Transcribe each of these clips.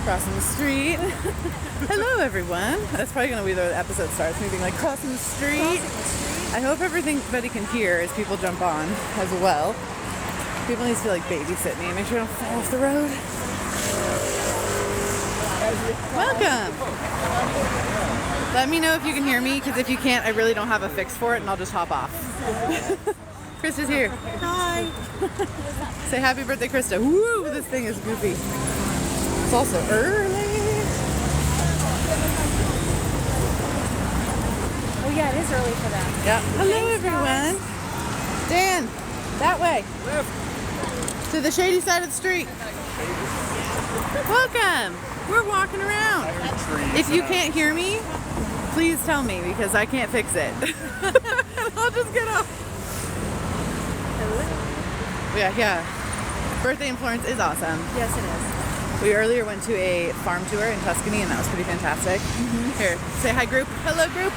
Crossing the street. Hello, everyone. That's probably going to be the episode starts. Me being like, crossing the street. I hope everybody can hear as people jump on as well. People need to like babysit me. Make sure I don't fall off the road. Welcome. Let me know if you can hear me, because if you can't, I really don't have a fix for it, and I'll just hop off. Krista's here. Hi. Say happy birthday, Krista. Woo, this thing is goofy. It's also early. Oh yeah, it is early for them. Yeah. Hello, everyone. Dan, that way. To the shady side of the street. Welcome. We're walking around. If you can't hear me, please tell me, because I can't fix it. I'll just get off. Yeah. Birthday in Florence is awesome. Yes, it is. We earlier went to a farm tour in Tuscany, and that was pretty fantastic. Mm-hmm. Here, say hi, group. Hello, group.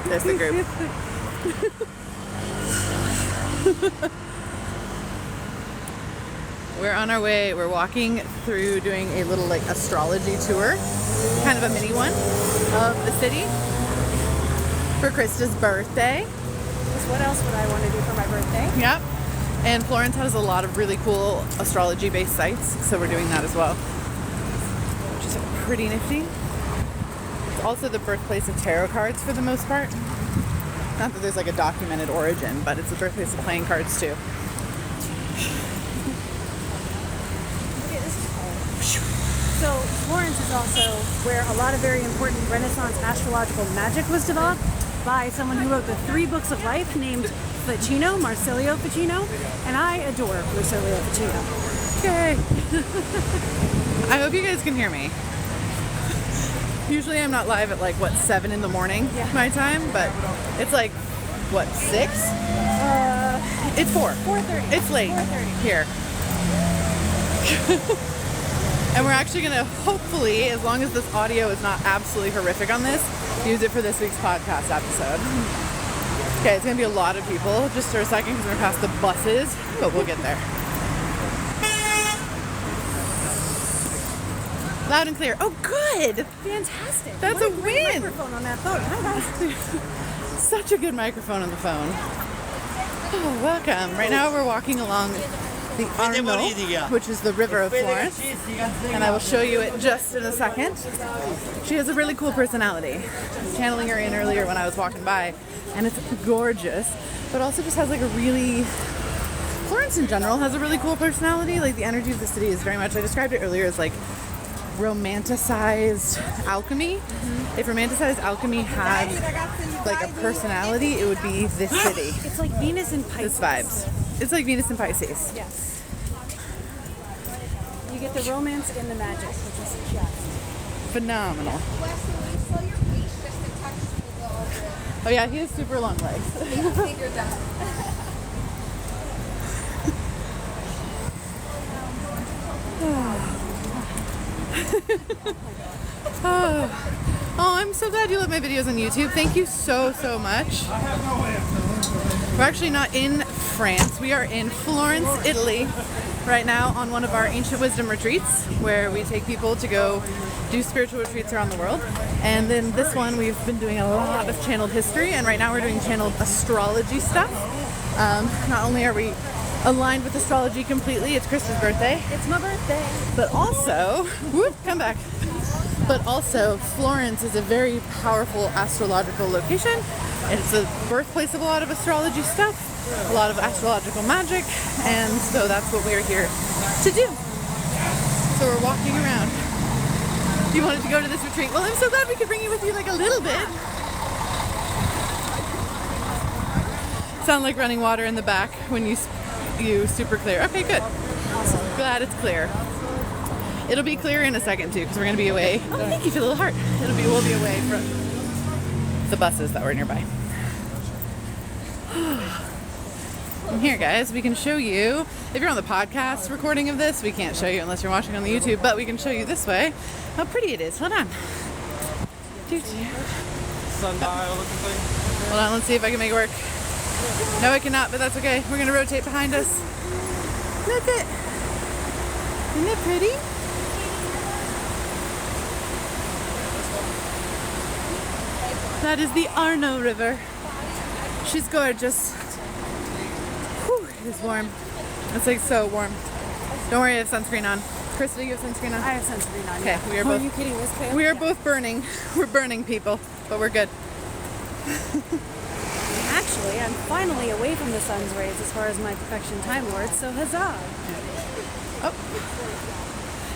There's the group. We're on our way. We're walking through doing a little like astrology tour, kind of a mini one of the city for Krista's birthday. What else would I want to do for my birthday? Yep. And Florence has a lot of really cool astrology-based sites, so we're doing that as well, which is pretty nifty. It's also the birthplace of tarot cards for the most part. Not that there's like a documented origin, but it's the birthplace of playing cards too. So Florence is also where a lot of very important Renaissance astrological magic was developed by someone who wrote the 3 books of life named Marsilio Ficino, and I adore Marsilio Ficino. Okay. I hope you guys can hear me. Usually I'm not live at like, 7 in the morning my time, but it's like, 6? It's 4. 4:30. It's late 4:30. here. And we're actually going to, hopefully, as long as this audio is not absolutely horrific on this, use it for this week's podcast episode. Okay, it's going to be a lot of people just for a second because we're past the buses, but we'll get there. Loud and clear. Oh, good! Fantastic. That's what a win! Microphone on that phone. Such a good microphone on the phone. Oh, welcome. Right now we're walking along the Arno, which is the river of Florence, and I will show you it just in a second. She has a really cool personality. I was channeling her in earlier when I was walking by, and it's gorgeous, but also just has like a really... Florence in general has a really cool personality. Like the energy of the city is very much, I described it earlier as like romanticized alchemy. Mm-hmm. If romanticized alchemy had like a personality, it would be this city. It's like Venus and Pisces. This vibes. It's like Venus and Pisces. Yes. You get the romance and the magic, which is just phenomenal. Oh yeah, he has super long legs. Oh, I'm so glad you love my videos on YouTube. Thank you so much. We're actually not in France. We are in Florence, Italy right now on one of our ancient wisdom retreats where we take people to go do spiritual retreats around the world. And then this one we've been doing a lot of channeled history, and right now we're doing channeled astrology stuff. Not only are we aligned with astrology completely, it's Krista's birthday. It's my birthday. But also, whoop, come back. But also, Florence is a very powerful astrological location. It's the birthplace of a lot of astrology stuff, a lot of astrological magic, and so that's what we're here to do. So we're walking around. You wanted to go to this retreat? Well, I'm so glad we could bring you with you like a little bit. Sound like running water in the back when you super clear. Okay, good. Awesome. Glad it's clear. It'll be clear in a second too, because we're going to be away. Oh, thank you for the little heart. We'll be away from the buses that were nearby. And here, guys, we can show you. If you're on the podcast recording of this, we can't show you unless you're watching on the YouTube, but we can show you this way how pretty it is. Hold on. Sundial looking thing. Hold on, let's see if I can make it work. No, I cannot, but that's okay. We're going to rotate behind us. Look at, isn't it pretty? That is the Arno River. She's gorgeous. Whew, it's warm. It's like so warm. Don't worry, I have sunscreen on. Krista, you have sunscreen on? I have sunscreen on. Okay, Yeah. we are Are both. you kidding? This pale? We are both burning. We're burning people, but we're good. Actually, I'm finally away from the sun's rays as far as my perfection Time Lord, so huzzah!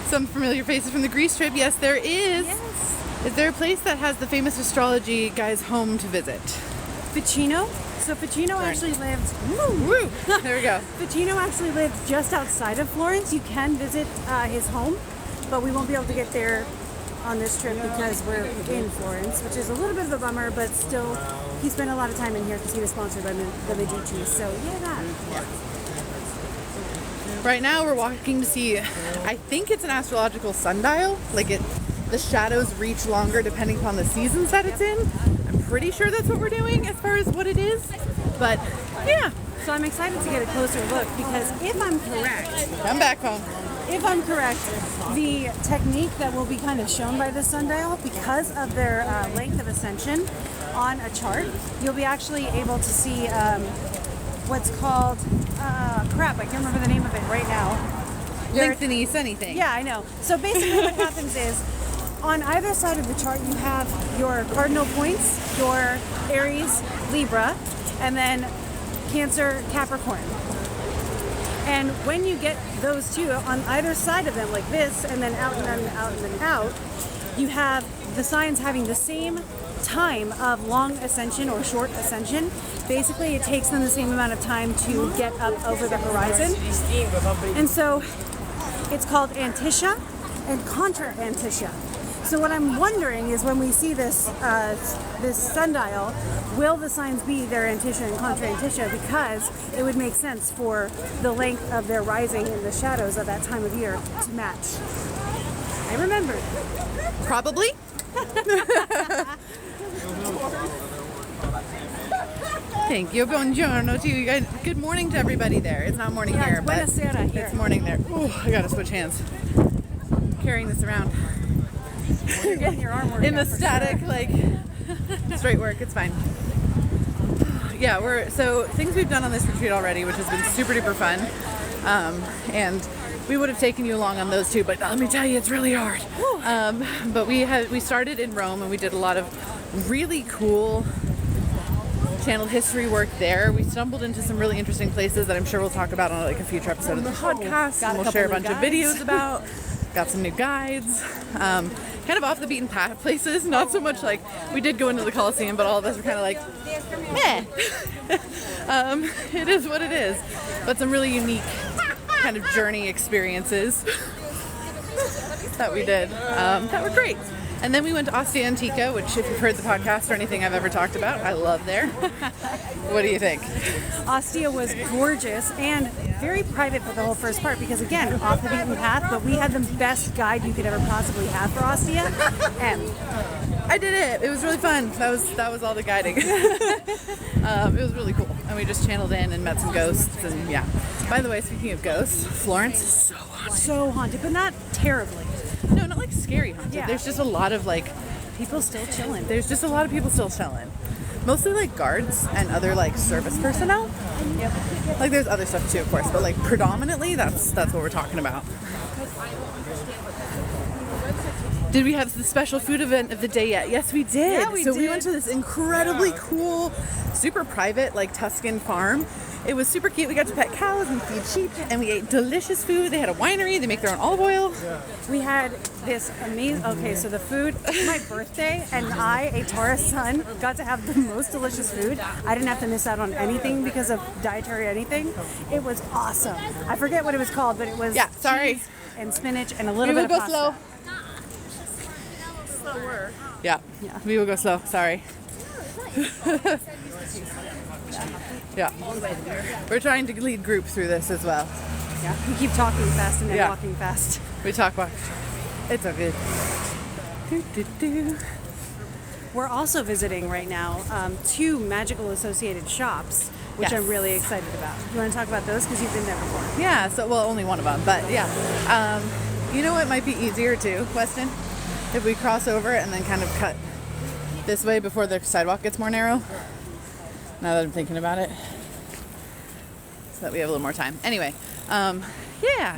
Some familiar faces from the Greece trip. Yes, there is. Yes. Is there a place that has the famous astrology guy's home to visit? Ficino. So Ficino actually lived. Woo! There we go. Ficino actually lived just outside of Florence. You can visit his home, but we won't be able to get there on this trip because we're in Florence, which is a little bit of a bummer, but still, he spent a lot of time in here because he was sponsored by the Medici. So yeah, that. Right now we're walking to see, I think it's an astrological sundial. Like the shadows reach longer depending upon the seasons that it's in. I'm pretty sure that's what we're doing as far as what it is. But yeah. So I'm excited to get a closer look because if I'm correct, Come back home. if I'm correct, the technique that will be kind of shown by the sundial, because of their length of ascension on a chart, you'll be actually able to see what's called, crap, I can't remember the name of it right now. Lengthenese anything. Yeah, I know. So basically what happens is, on either side of the chart you have your cardinal points, your Aries, Libra, and then Cancer, Capricorn. And when you get those two on either side of them, like this, and then out and then out and then out, you have the signs having the same time of long ascension or short ascension. Basically, it takes them the same amount of time to get up over the horizon. And so it's called Antitia and Contra Antitia. So what I'm wondering is when we see this this sundial, will the signs be their Antitia and Contra Antitia? Because it would make sense for the length of their rising in the shadows of that time of year to match. I remembered. Probably. Thank you. Buongiorno to you guys. Good morning to everybody there. It's not morning here, but Buonasera here. it's morning there. Ooh, I gotta switch hands. Carrying this around You're getting your arm worked in the out for static, sure. like straight work. It's fine. Yeah, so things we've done on this retreat already, which has been super duper fun, and we would have taken you along on those too, but let me tell you, it's really hard. But we started in Rome and we did a lot of really cool channeled history work there. We stumbled into some really interesting places that I'm sure we'll talk about on like a future episode of the podcast. Got a And we'll couple share a new bunch of guides. videos about. Got some new guides. Kind of off the beaten path places. Not so much like we did go into the Colosseum, but all of us were kind of like, meh. It is what it is. But some really unique kind of journey experiences that we did that were great. And then we went to Ostia Antica, which if you've heard the podcast or anything I've ever talked about, I love there. What do you think? Ostia was gorgeous and very private for the whole first part because, again, off the beaten path, but we had the best guide you could ever possibly have for Ostia. And I did it. It was really fun. That was all the guiding. It was really cool. And we just channeled in and met some ghosts and yeah. By the way, speaking of ghosts, Florence is so haunted. so haunted, but not terribly. No, not like scary haunted. Yeah. There's just a lot of like People still chilling. there's just a lot of people still chilling. Mostly like guards and other like service personnel. Yep. Like there's other stuff too, of course, but like predominantly that's what we're talking about. Did we have the special food event of the day yet? Yes, we did. Yeah, we so we did. went to this incredibly cool, super private like Tuscan farm. It was super cute. We got to pet cows and feed sheep, and we ate delicious food. They had a winery. They make their own olive oil. We had this amazing, okay, so the food, my birthday, and I, a Taurus sun, got to have the most delicious food. I didn't have to miss out on anything because of dietary anything. It was awesome. I forget what it was called, but it was Yeah, sorry. cheese and spinach and a We little will bit go of pasta. slow. Yeah, we will go slow. Sorry. Yeah, we're trying to lead group through this as well. Yeah, we keep talking fast and then Yeah. walking fast. We talk about it's all good. We're also visiting right now 2 magical associated shops which Yes. I'm really excited about. You want to talk about those because you've been there before? Yeah, so, well, only one of them, but yeah. You know what might be easier too, Weston? If we cross over and then kind of cut this way before the sidewalk gets more narrow. Now that I'm thinking about it. So that we have a little more time. Anyway, yeah.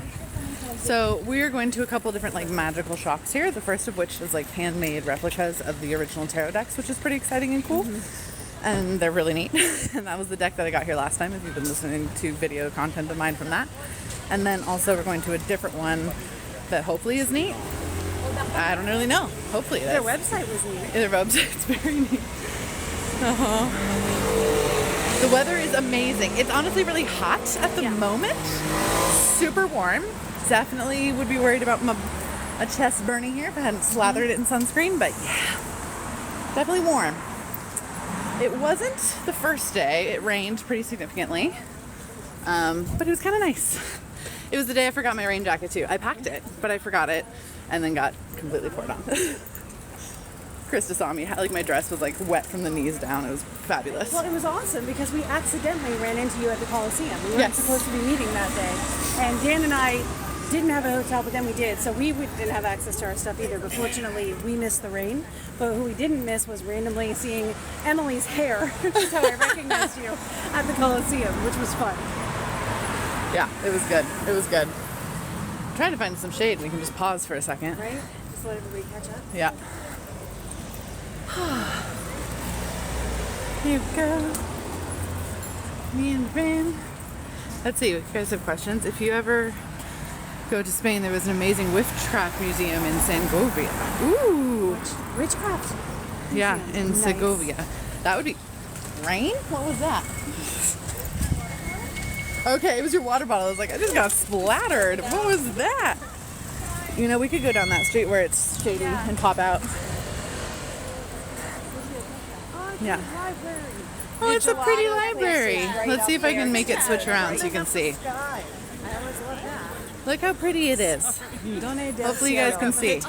So we're going to a couple different like magical shops here. The first of which is like handmade replicas of the original tarot decks, which is pretty exciting and cool. And they're really neat. And that was the deck that I got here last time, if you've been listening to video content of mine from that. And then also we're going to a different one that hopefully is neat. I don't really know. Hopefully it is. Their website was neat. Their website's very neat. The weather is amazing. It's honestly really hot at the moment. Super warm. Definitely would be worried about my chest burning here if I hadn't slathered it in sunscreen, but yeah, definitely warm. It wasn't the first day. It rained pretty significantly, but it was kind of nice. It was the day I forgot my rain jacket too. I packed it, but I forgot it and then got completely poured on. Krista saw me, like my dress was like wet from the knees down. It was fabulous. Well, it was awesome because we accidentally ran into you at the Coliseum. We weren't supposed to be meeting that day. And Dan and I didn't have a hotel, but then we did. So we didn't have access to our stuff either. But fortunately, we missed the rain. But who we didn't miss was randomly seeing Emily's hair, which is how I recognized you at the Coliseum, which was fun. Yeah, it was good. It was good. I'm trying to find some shade. We can just pause for a second. Right? Just let everybody catch up. Yeah. Here we go. Me and Rin. Let's see, if you guys have questions. If you ever go to Spain, there was an amazing witchcraft museum in Segovia. Ooh. Witchcraft. Yeah, in Nice. Segovia. That would be... Rain? What was that? Okay, it was your water bottle. I was like, I just got splattered. What was that? You know, we could go down that street where it's shady and pop out. Yeah. Oh, it's a pretty library. Let's see if I can make it switch around so you can see. I always love that. Look how pretty it is. Hopefully you guys can see.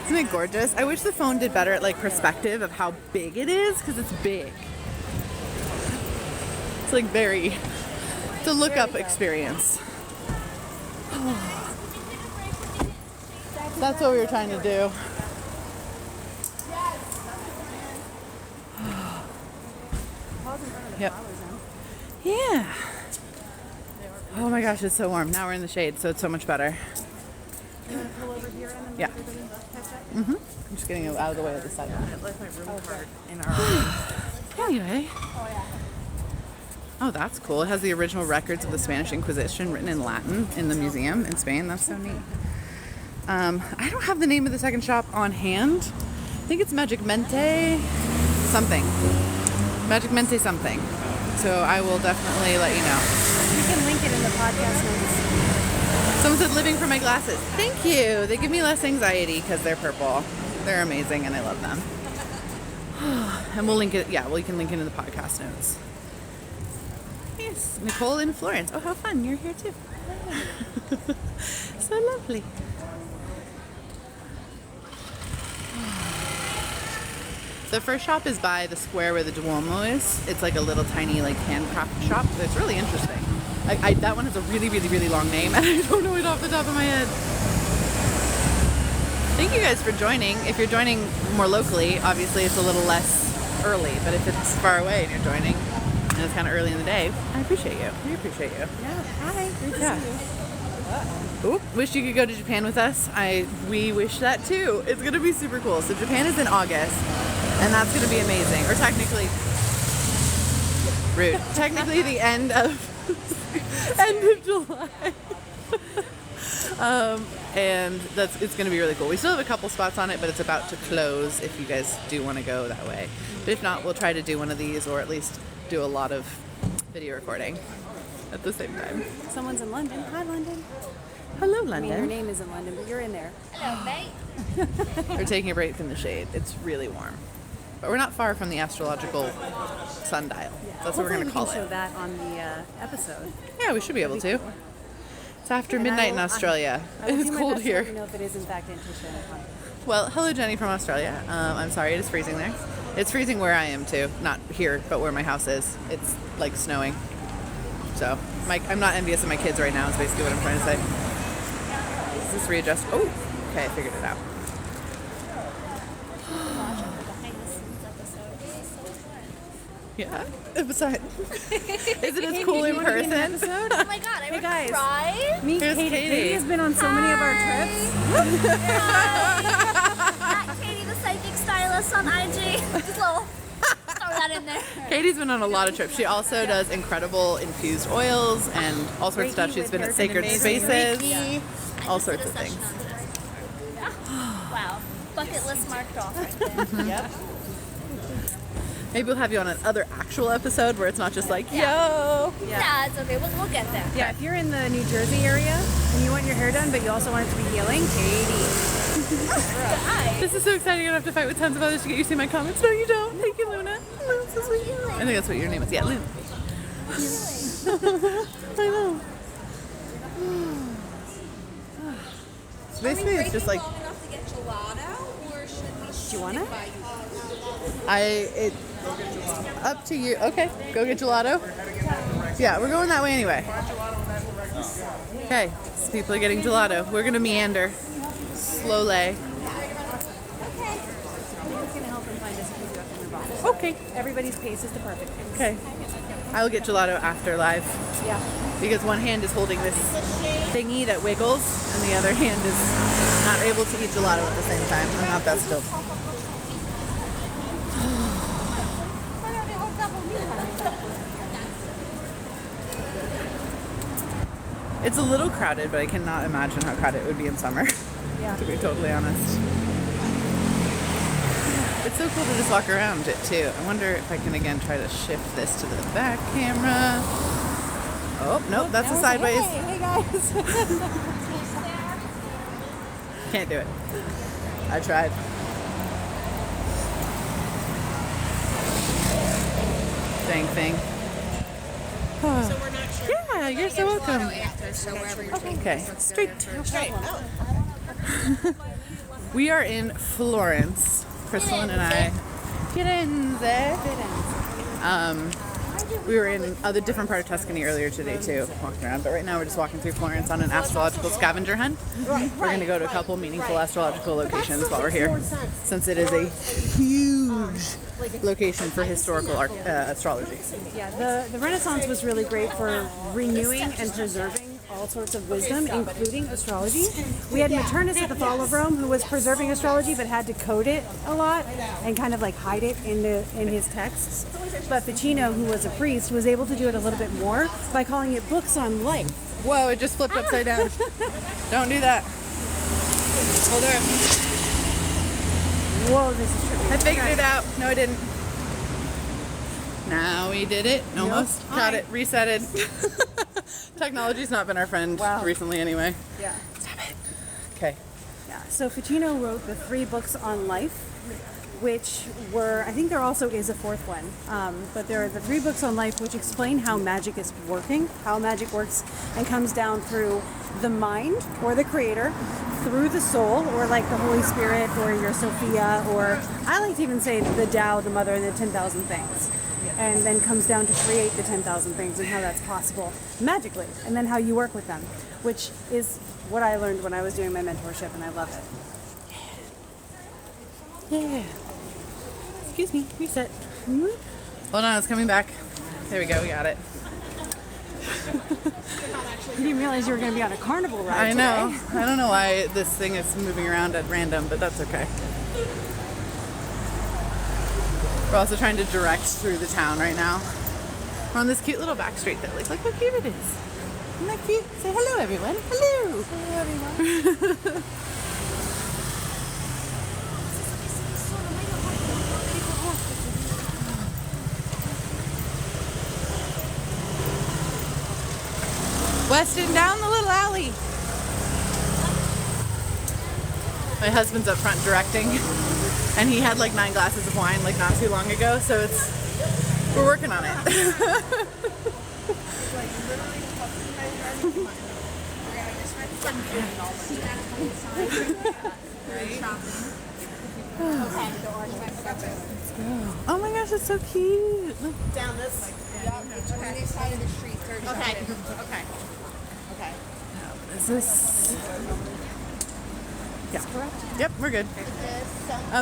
Isn't it gorgeous? I wish the phone did better at like perspective of how big it is, because it's big. It's like it's a look up experience. That's what we were trying to do. Yep. Yeah. Oh my gosh, it's so warm. Now we're in the shade, so it's so much better. Yeah. I'm just getting it out of the way of the side. I left my room card in our Anyway. Oh, that's cool. It has the original records of the Spanish Inquisition written in Latin in the museum in Spain. That's so neat. I don't have the name of the second shop on hand. I think it's Magicmente something. Magicmente something. So I will definitely let you know. You can link it in the podcast notes. Someone said living for my glasses. Thank you. They give me less anxiety because they're purple. They're amazing and I love them. And we'll link it. Yeah, well, you can link it in the podcast notes. Yes, Nicole in Florence. Oh, how fun. You're here too. So lovely. The first shop is by the square where the Duomo is. It's like a little tiny like handcraft shop. It's really interesting. That one has a really, really, really long name and I don't know it off the top of my head. Thank you guys for joining. If you're joining more locally, obviously it's a little less early, but if it's far away and you're joining and it's kind of early in the day, I appreciate you. We appreciate you. Yeah. Hi. Great to see you. Oop, wish you could go to Japan with us. We wish that too. It's gonna be super cool. So Japan is in August, and that's gonna be amazing. Or technically, rude. Technically the end of July. And it's gonna be really cool. We still have a couple spots on it, but it's about to close if you guys do want to go that way. But if not, we'll try to do one of these, or at least do a lot of video recording at the same time. Someone's in London. Hi, London. Hello, I mean, London. your name isn't London, but you're in there. We're taking a break from the shade. It's really warm. But we're not far from the astrological sundial. That's what we're going to call we can show it. that on the episode. Yeah, we should be able to. It's after And midnight in Australia. I will It's do my cold best to let here. you know if it is in fact Intuition. Well, hello, Jenny from Australia. I'm sorry, it is freezing there. It's freezing where I am too. Not here, but where my house is. It's like snowing. So I'm not envious of my kids right now is basically what I'm trying to say. Does this readjust? Oh, okay, I figured it out. Yeah. Besides, is it as cool in person? Oh my god, I would guys. cry. Meet Here's Katie. Katie. Katie has been on so many of our trips. At Katie the Psychic Stylist on IG. Just little, throw that in there. Katie's been on a lot of trips. She also does incredible infused oils and all sorts of stuff. She's been at sacred spaces, all sorts of things. Wow. Bucket list marked off right there. Yep. Maybe we'll have you on another actual episode where it's not just like, yo. Yeah, it's okay. We'll get there. Yeah, if you're in the New Jersey area and you want your hair done, but you also want it to be healing, Katie. This is so exciting. I don't have to fight with tons of others to get you to see my comments. No, you don't. Thank you, Luna. Luna's so sweet. I think that's what your name is. Yeah, Luna. I know. So basically, it's just like Do you want it? it's up to you. Okay, go get gelato. Yeah, we're going that way anyway. Okay, so people are getting gelato. We're gonna meander slowly. Okay. Everybody's pace is the perfect pace. Okay. I'll get gelato after live Yeah. because one hand is holding this thingy that wiggles and the other hand is not able to eat gelato at the same time. I'm not that still. It's a little crowded, but I cannot imagine how crowded it would be in summer, Yeah. to be totally honest. It's so cool to just walk around it too. I wonder if I can again try to shift this to the back camera. Oh, nope, that's the sideways. Hey guys. Can't do it. I tried. Dang thing. Yeah, you're so welcome. Okay, straight. We are in Florence. KristaLyn and I. Firenze. We were in a different part of Tuscany earlier today too, walking around. But right now we're just walking through Florence on an astrological scavenger hunt. We're going to go to a couple meaningful astrological locations while we're here, since it is a huge location for historical astrology. Yeah, the Renaissance was really great for renewing and preserving all sorts of wisdom, including astrology. We had Maternus at the Fall of Rome, who was preserving astrology but had to code it a lot and kind of like hide it in his texts. But Ficino, who was a priest, was able to do it a little bit more by calling it books on life. Whoa, it just flipped upside down. Don't do that. Hold her. Whoa, this is tricky. I figured it out. No, I didn't. Now we did it. Almost. Got it. Resetted. Technology's not been our friend recently anyway. Yeah. Stop it. Okay. Yeah. So Ficino wrote the 3 books on life, which were, I think there also is a 4th one, but there are the 3 books on life which explain how magic is working, how magic works and comes down through the mind or the creator, through the soul or like the Holy Spirit or your Sophia, or I like to even say the Tao, the mother, and the 10,000 things. And then comes down to create the 10,000 things and how that's possible magically, and then how you work with them, which is what I learned when I was doing my mentorship, and I love it. Yeah. Excuse me. Reset. Hold on, it's coming back. There we go. We got it. You didn't realize you were going to be on a carnival ride I know. today. I don't know why this thing is moving around at random, but that's okay. We're also trying to direct through the town right now. We're on this cute little back street that looks like how cute it is. Isn't that cute? Say hello, everyone. Hello. Hello, everyone. Weston, down the little alley. My husband's up front directing, and he had like 9 glasses of wine like not too long ago, so we're working on it. Oh my gosh, it's so cute. Look. Down this. On this side of the street. Okay. Is this? Yeah. Yep, we're good.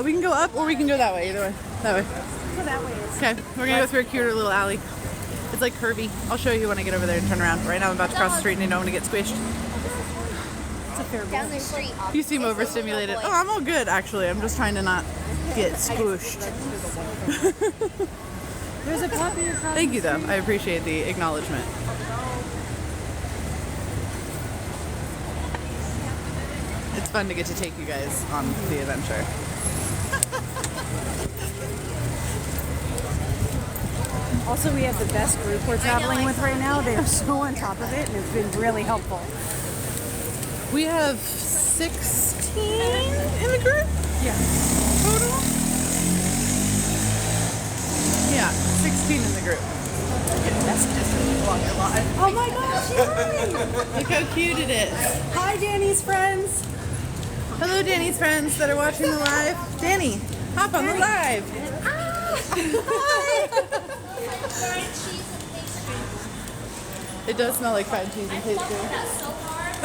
We can go up or we can go that way. Either way. That way. So that way is. Okay, we're gonna go through a cuter little alley. It's like curvy. I'll show you when I get over there and turn around. Right now I'm about to cross the street and I don't want to get squished. It's a fair Down the street. You seem overstimulated. Oh, I'm all good actually. I'm just trying to not get squished. There's a puppy across. Thank you though. I appreciate the acknowledgement. It's fun to get to take you guys on the adventure. Also, we have the best group we're traveling with right now. They are so on top of it, and it's been really helpful. We have 16 in the group Yeah. total. Yeah, 16 in the group. Oh my gosh, yay! Look how cute it is. Hi, Danny's friends. Hello, Danny's friends that are watching the live. Danny, hop on the live. Fried cheese and pastry. It does smell like fried cheese and pastry. That's so hard.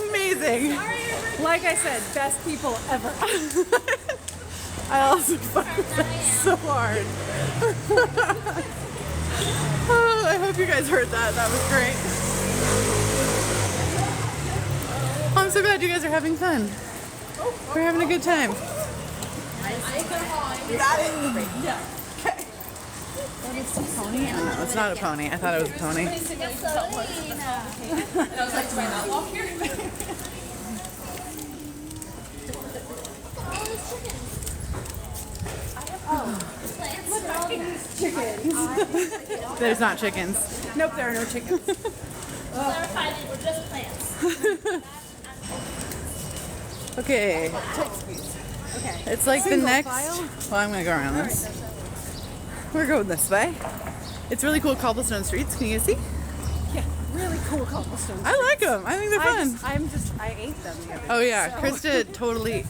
Amazing. Like I said, best people ever. I also fuck with that so hard. Oh, I hope you guys heard that. That was great. Oh, I'm so glad you guys are having fun. We're having a good time. Got it? Yeah. Okay. Pony? Oh, no, it's not a pony. I thought it was a pony. Chickens. There's not chickens. Nope, there are no chickens. Clarify, they were just plants. Okay. Okay. It's like Single the next. file? Well, I'm gonna go around this. We're going this way. It's really cool cobblestone streets. Can you guys see? Yeah, really cool cobblestone. I like them. I think they're fun. I ate them the other day. Oh yeah, so- Krista totally.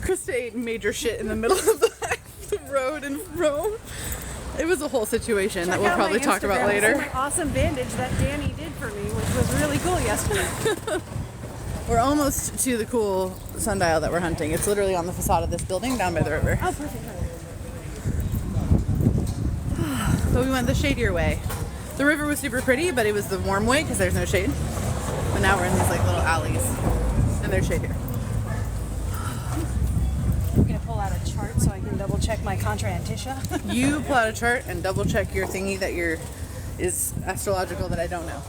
Krista ate major shit in the middle of the road in Rome. It was a whole situation that Check we'll out probably my talk about Instagram. later. It's my awesome bandage that Danny did for me, which was really cool yesterday. We're almost to the cool sundial that we're hunting. It's literally on the facade of this building down by the river. Oh, perfect. But we went the shadier way. The river was super pretty, but it was the warm way because there's no shade. But now we're in these like little alleys, and there's shade here. I'm gonna pull out a chart so I can double check my Contra Anticia. You pull out a chart and double check your thingy that is astrological that I don't know.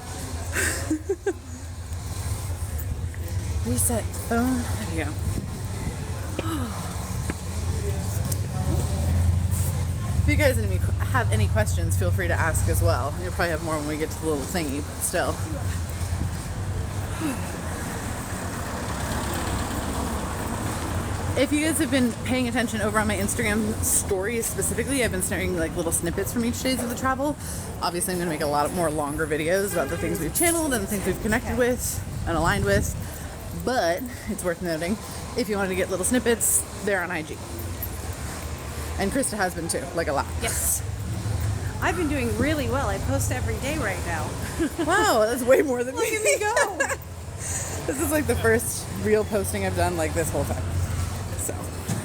Reset phone. There you go. If you guys have any questions, feel free to ask as well. You'll probably have more when we get to the little thingy, but still. If you guys have been paying attention over on my Instagram stories specifically, I've been sharing like little snippets from each days of the travel. Obviously, I'm going to make a lot more longer videos about the things we've channeled and the things we've connected with and aligned with. But it's worth noting, if you wanted to get little snippets, they're on IG. And Krista has been too, like a lot. Yes. I've been doing really well. I post every day right now. Wow, that's way more than me. Look at me go. This is like the first real posting I've done like this whole time. So,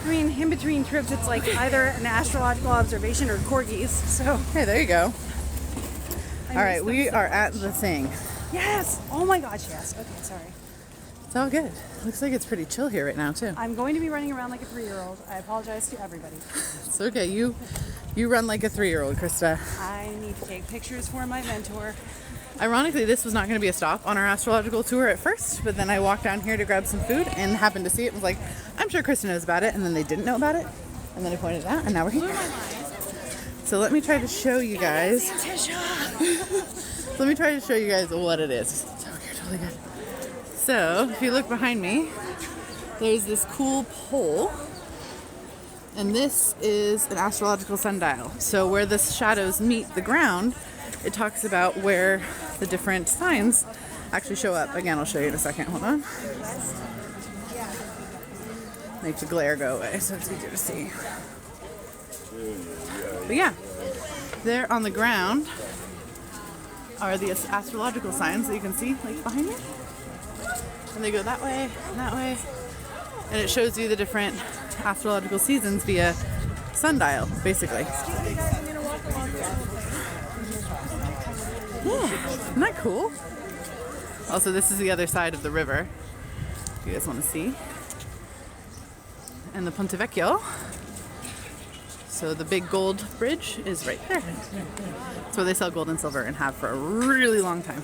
I mean, in between trips, it's like either an astrological observation or corgis. So, hey, there you go. I All right, miss them we so are much. at the thing. Yes. Oh my gosh, yes. Okay, sorry. It's all good. Looks like it's pretty chill here right now too. I'm going to be running around like a 3-year-old. I apologize to everybody. It's okay. You run like a 3-year-old, Krista. I need to take pictures for my mentor. Ironically, this was not going to be a stop on our astrological tour at first, but then I walked down here to grab some food and happened to see it and was like, I'm sure Krista knows about it, and then they didn't know about it, and then I pointed it out, and now we're here. So let me try to show you guys. Let me try to show you guys what it is. So you're totally good. So if you look behind me, there's this cool pole, and this is an astrological sundial. So where the shadows meet the ground, it talks about where the different signs actually show up. Again, I'll show you in a second. Hold on. make the glare go away so it's easier to see. But yeah, there on the ground are the astrological signs that you can see like behind me. And they go that way, and it shows you the different astrological seasons via sundial, basically. Yeah, isn't that cool? Also, this is the other side of the river, if you guys want to see. And the Ponte Vecchio. So the big gold bridge is right there. That's where they sell gold and silver and have for a really long time.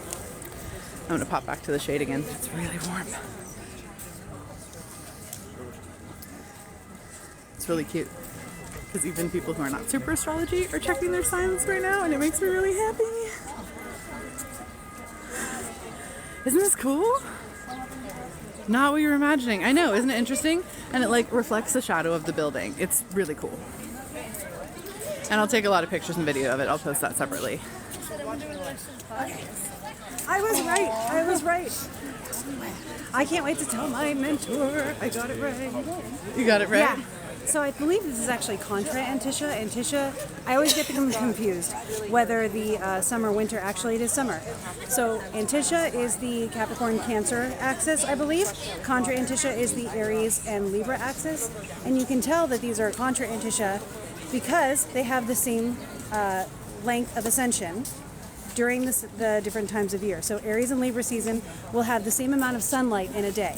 I'm going to pop back to the shade again. It's really warm. It's really cute. Because even people who are not super astrology are checking their signs right now, and it makes me really happy. Isn't this cool? Not what you're imagining. I know, isn't it interesting? And it like reflects the shadow of the building. It's really cool. And I'll take a lot of pictures and video of it. I'll post that separately. I was right. I can't wait to tell my mentor I got it right. You got it right? Yeah. So I believe this is actually contra Antisha. Antisha, I always get them confused whether the summer winter, actually it is summer. So Antisha is the Capricorn Cancer axis, I believe. Contra Antisha is the Aries and Libra axis. And you can tell that these are contra Antisha because they have the same length of ascension during the different times of year. So Aries and Libra season will have the same amount of sunlight in a day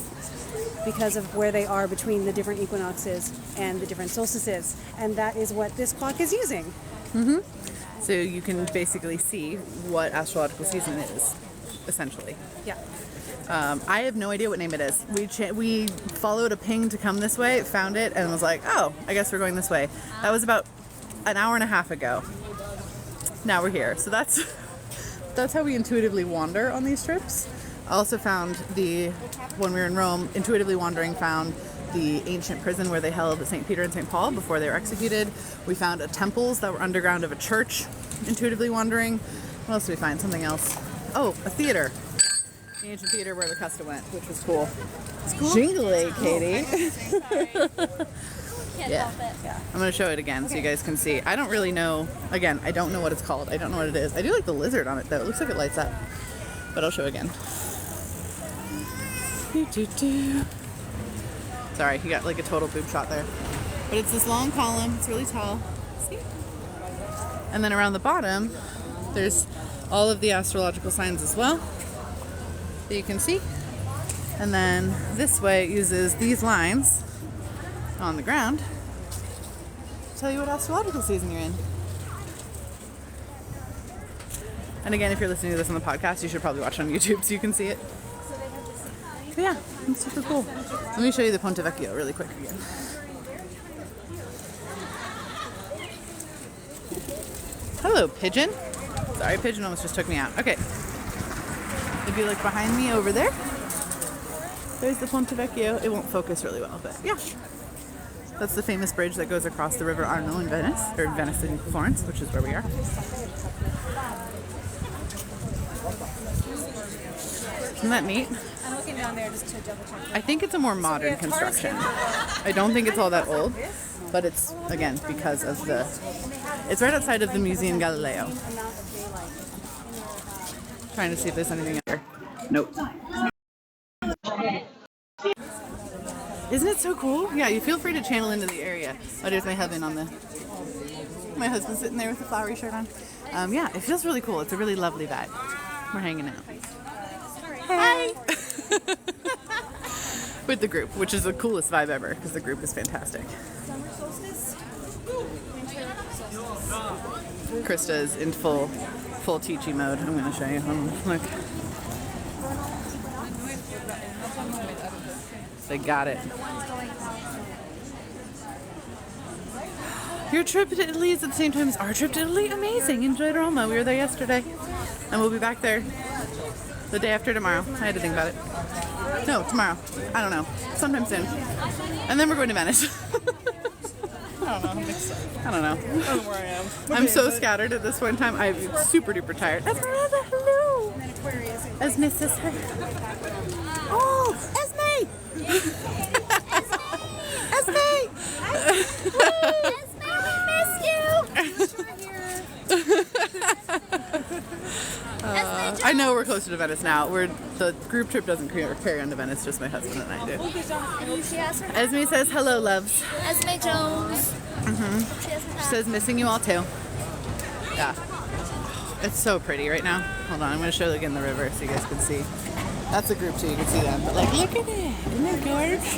because of where they are between the different equinoxes and the different solstices. And that is what this clock is using. Mm-hmm. So you can basically see what astrological season it is, essentially. Yeah. I have no idea what name it is. We followed a ping to come this way, found it, and was like, oh, I guess we're going this way. That was about an hour and a half ago. Now we're here. So that's how we intuitively wander on these trips. I also found when we were in Rome, intuitively wandering, found the ancient prison where they held St. Peter and St. Paul before they were executed. We found temples that were underground of a church, intuitively wandering. What else did we find? Something else. Oh, a theater. The ancient theater where Lucusta went, which was cool. It's cool. Jingly, Katie. Can't Yeah. help it. Yeah. I'm going to show it again so you guys can see. I don't really know. Again, I don't know what it's called. I don't know what it is. I do like the lizard on it, though. It looks like it lights up. But I'll show again. Sorry, you got like a total boob shot there. But it's this long column. It's really tall. See? And then around the bottom, there's all of the astrological signs as well that you can see. And then this way it uses these lines on the ground to tell you what astrological season you're in. And again, if you're listening to this on the podcast, you should probably watch it on YouTube so you can see it. But yeah, it's super cool. Let me show you the Ponte Vecchio really quick again. Hello, pigeon. Sorry, pigeon almost just took me out. Okay. If you look behind me over there, there's the Ponte Vecchio. It won't focus really well, but yeah. That's the famous bridge that goes across the River Arno in Venice, or Venice in Florence, which is where we are. Isn't that neat? I'm looking down there just to double check. I think it's a more modern construction. I don't think it's all that old, but it's, again, because of it's right outside of the Museum Galileo. Trying to see if there's anything out there. Nope. Isn't it so cool? Yeah, you feel free to channel into the area. Oh, there's my husband my husband's sitting there with a flowery shirt on. Yeah, it feels really cool. It's a really lovely vibe. We're hanging out. Hi! With the group, which is the coolest vibe ever, because the group is fantastic. Summer solstice? Krista is in full teachy mode. I'm going to show you. Look. They got it. Your trip to Italy is at the same time as our trip to Italy. Amazing. Enjoyed Roma. We were there yesterday. And we'll be back there the day after tomorrow. I had to think about it. No, tomorrow. I don't know. Sometime soon. And then we're going to Venice. I don't know. I'm mixed up. I don't know. I don't know where I am. I'm so scattered at this point in time. I'm super duper tired. Esmeralda, hello. Esme says hi. Oh, Esme! I know we're closer to Venice now. The group trip doesn't carry on to Venice, just my husband and I do. Esme says, hello, loves. Esme Jones. She says, missing you all too. Yeah. It's so pretty right now. Hold on, I'm going to show again the river so you guys can see. That's a group too, you can see them. But like, look at it. Isn't it gorgeous?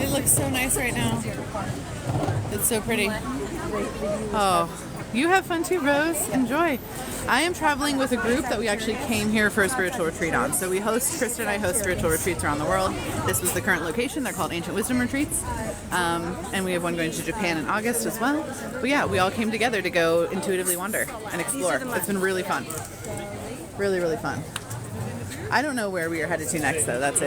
It looks so nice right now. It's so pretty. Oh, you have fun too, Rose. Enjoy. I am traveling with a group that we actually came here for a spiritual retreat on. So Krista and I host spiritual retreats around the world. This was the current location. They're called Ancient Wisdom Retreats. And we have one going to Japan in August as well. But yeah, we all came together to go intuitively wander and explore. It's been really fun. Really, really fun. I don't know where we are headed to next, though. That's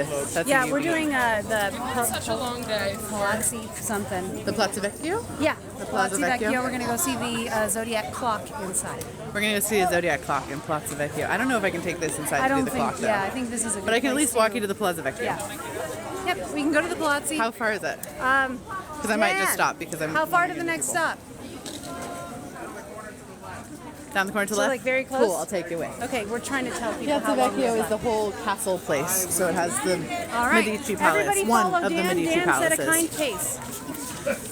we're doing the such a long day. Palazzi something. The Palazzo Vecchio? Yeah, the Palazzo Vecchio. We're gonna go see the zodiac clock inside. We're gonna go see a zodiac clock in Palazzo Vecchio. I don't know if I can take this inside to do the clock, though. Yeah, I think this is a good But I can at least walk you to to the Palazzo Vecchio. Yeah. Yep, we can go to the Palazzi. How far is it? Because I might just stop because I'm. How far to the next stop? Down the corner to the So, left? like, very close? Cool, I'll take you away. Okay, we're trying to tell people Piazza how long Vecchio we're is the whole castle place, so it has the All right. Medici Palace, Everybody one follow of the Dan. Medici Dan palaces. set a kind pace.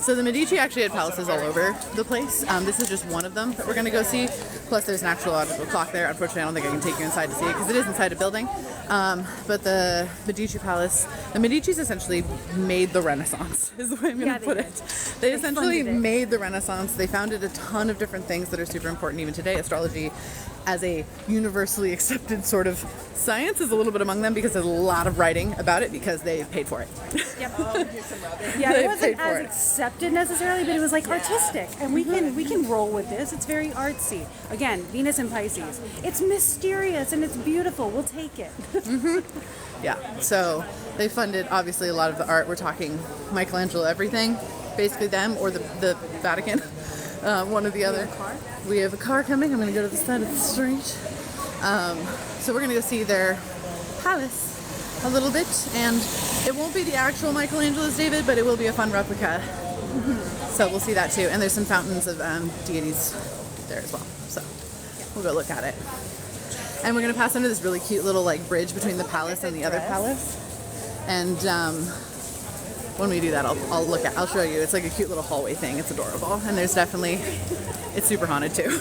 So the Medici actually had palaces all over the place. This is just one of them that we're going to go see. Plus there's an astrological clock there. Unfortunately, I don't think I can take you inside to see it because it is inside a building. But the Medici Palace, the Medicis essentially made the Renaissance, is the way I'm going to put it. They essentially made the Renaissance. They founded a ton of different things that are super important even today. Astrology as a universally accepted sort of science is a little bit among them because there's a lot of writing about it because they paid for it. Yep. Yeah, it wasn't as accepted necessarily, but it was like artistic, and we can roll with this. It's very artsy. Again, Venus and Pisces. It's mysterious and it's beautiful. We'll take it. Yeah. So they funded obviously a lot of the art. We're talking Michelangelo, everything, basically them or the Vatican, one or the other. We have a car coming. I'm going to go to the side of the street. So we're going to go see their palace a little bit, and it won't be the actual Michelangelo's David, but it will be a fun replica. So we'll see that too. And there's some fountains of deities there as well. So we'll go look at it. And we're going to pass under this really cute little like bridge between the palace and the other palace. And when we do that, I'll show you. It's like a cute little hallway thing. It's adorable. And there's definitely, it's super haunted too.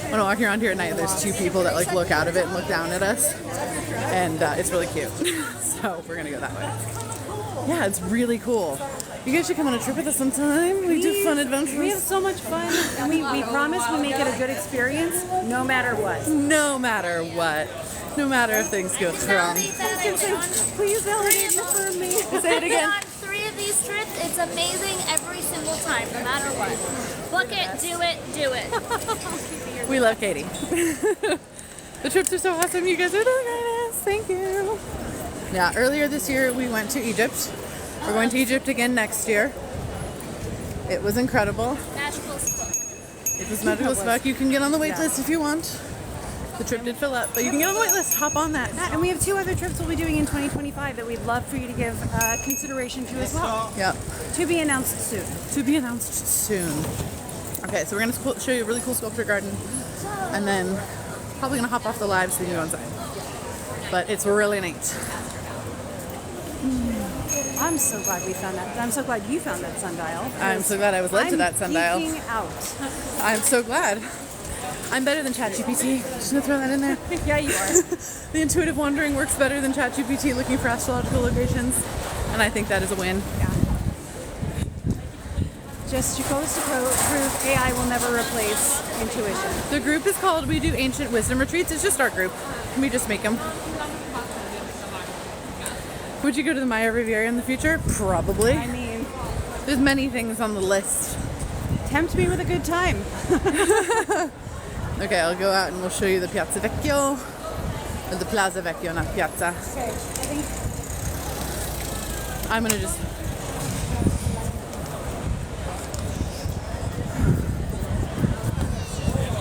When I walk around here at night, there's two people that like look out of it and look down at us. And it's really cute. So we're going to go that way. Yeah, it's really cool. You guys should come on a trip with us sometime. We do fun adventures. We have so much fun, and we promise we make it a good experience no matter what. No matter what. No matter if things go wrong. Please validate and affirm me. Say it again. On 3 of these trips, it's amazing every single time, no matter what. Book it, do it. We love Katie. The trips are so awesome. You guys are the greatest. Thank you. Yeah, earlier this year we went to Egypt. We're going to Egypt again next year. It was incredible. Magical as fuck. It was magical as fuck. You can get on the wait list if you want. The trip did fill up, but you can get on the wait list. Hop on that. And we have 2 other trips we'll be doing in 2025 that we'd love for you to give consideration to as well. Yep. To be announced soon. To be announced soon. Okay, so we're going to show you a really cool sculpture garden, and then probably going to hop off the live so we can go inside. But it's really neat. I'm so glad we found that. I'm so glad you found that sundial. I'm so glad I was led to that sundial. I'm geeking out. I'm so glad. I'm better than ChatGPT. Just gonna throw that in there. Yeah, you are. The intuitive wandering works better than ChatGPT looking for astrological locations, and I think that is a win. Yeah. Just goes to prove AI will never replace intuition. The group is called We Do Ancient Wisdom Retreats. It's just our group. We just make them. Would you go to the Maya Riviera in the future? Probably. I mean, there's many things on the list. Tempt me with a good time. Okay, I'll go out and we'll show you the Piazza Vecchio. Or the Plaza Vecchio, not Piazza. Okay, I'm gonna just...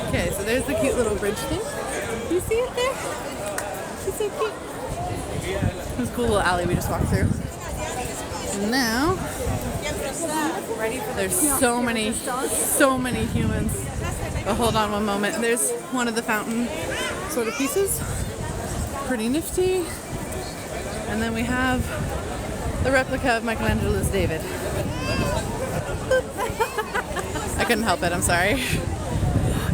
Okay, so there's the cute little bridge thing. You see it there? It's so cute. It was a cool little alley we just walked through. Now, there's so many humans. But hold on one moment. There's one of the fountain sort of pieces. Pretty nifty. And then we have the replica of Michelangelo's David. I couldn't help it, I'm sorry.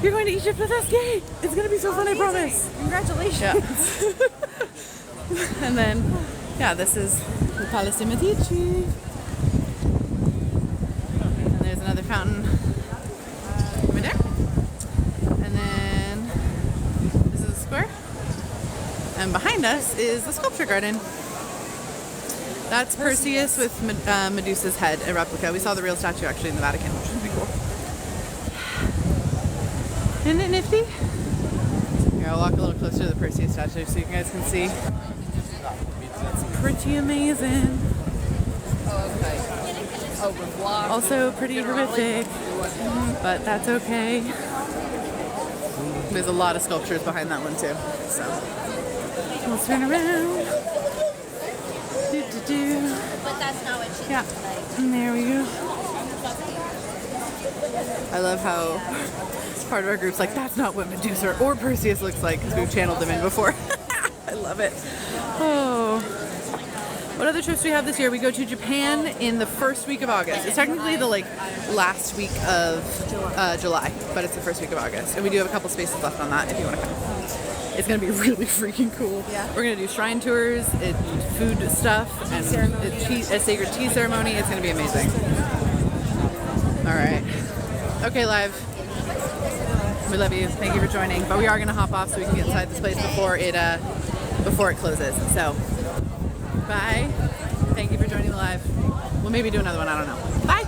You're going to Egypt with us, yay! It's gonna be so fun, I promise. Congratulations. Yeah. And then, yeah, this is the Palace de Medici. And there's another fountain over there. And then this is a square. And behind us is the sculpture garden. That's Perseus with Medusa's head, a replica. We saw the real statue actually in the Vatican, which is pretty cool. Isn't it nifty? Here, I'll walk a little closer to the Perseus statue so you guys can see. It's pretty amazing. Also pretty horrific, but that's okay. There's a lot of sculptures behind that one too. So we'll turn around. But that's not what she Yeah, and there we go. I love how part of our group's like, that's not what Medusa or Perseus looks like, because we've channeled them in before. I love it. Oh. What other trips do we have this year? We go to Japan in the first week of August. It's technically the last week of July, but it's the first week of August. And we do have a couple spaces left on that if you want to come. It's going to be really freaking cool. Yeah. We're going to do shrine tours, food stuff, and a sacred tea ceremony. It's going to be amazing. All right. Okay, live. We love you. Thank you for joining. But we are going to hop off so we can get inside this place before it closes. So, bye. Thank you for joining the live. We'll maybe do another one. I don't know. Bye.